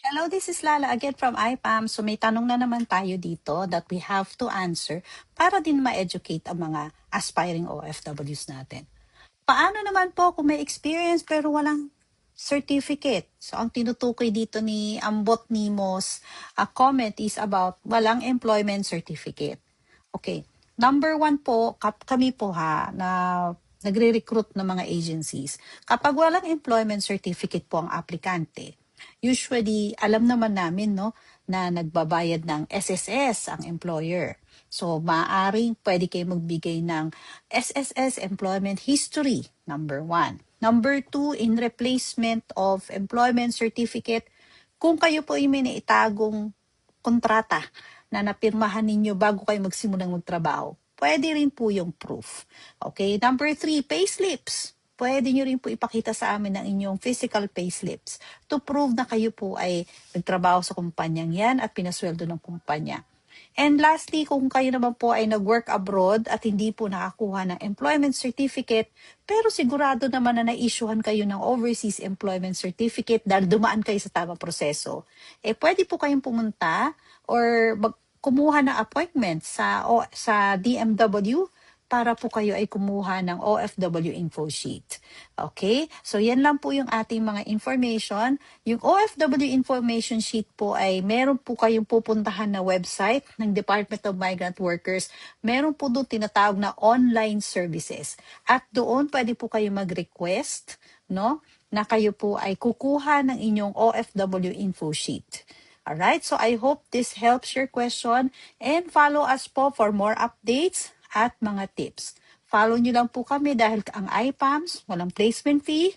Hello, this is Lala again from IPAM. So may tanong na naman tayo dito that we have to answer para din ma-educate ang mga aspiring OFWs natin. Paano naman po kung may experience pero walang certificate? So ang tinutukoy dito ni Ambot Nimos comment is about walang employment certificate. Okay. Number one po, kami po na nagre-recruit ng mga agencies. Kapag walang employment certificate po ang aplikante, usually alam naman namin na nagbabayad ng SSS ang employer. So maaaring pwede kayo magbigay ng SSS Employment History, number 1. Number 2, in replacement of employment certificate, kung kayo po ay may naitagong kontrata na napirmahan ninyo bago kayo magsimulang magtrabaho, pwede rin po yung proof. Okay, number 3, payslips. Pwede nyo rin po ipakita sa amin ang inyong physical payslips to prove na kayo po ay nagtrabaho sa kumpanyang yan at pinasweldo ng kumpanya. And lastly, kung kayo naman po ay nag-work abroad at hindi po nakakuha ng employment certificate, pero sigurado naman na na-issuehan kayo ng overseas employment certificate dahil dumaan kayo sa tamang proseso, pwede po kayong pumunta or kumuha ng appointment sa DMW para po kayo ay kumuha ng OFW info sheet. Okay? So yan lang po yung ating mga information. Yung OFW information sheet po ay meron po kayong pupuntahan na website ng Department of Migrant Workers. Meron po doon tinatawag na online services. At doon pwede po kayo mag-request, na kayo po ay kukuha ng inyong OFW info sheet. Alright, so I hope this helps your question and follow us po for more updates at mga tips. Follow nyo lang po kami dahil ang IPAMS, walang placement fee,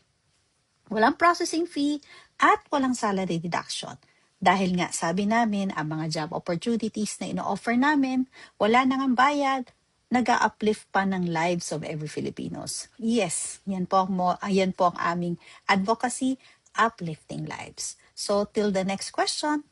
walang processing fee, at walang salary deduction. Dahil nga sabi namin, ang mga job opportunities na ino-offer namin, wala nang bayad, nag-uplift pa ng lives of every Filipinos. Yes, yan po ang aming advocacy, uplifting lives. So till the next question,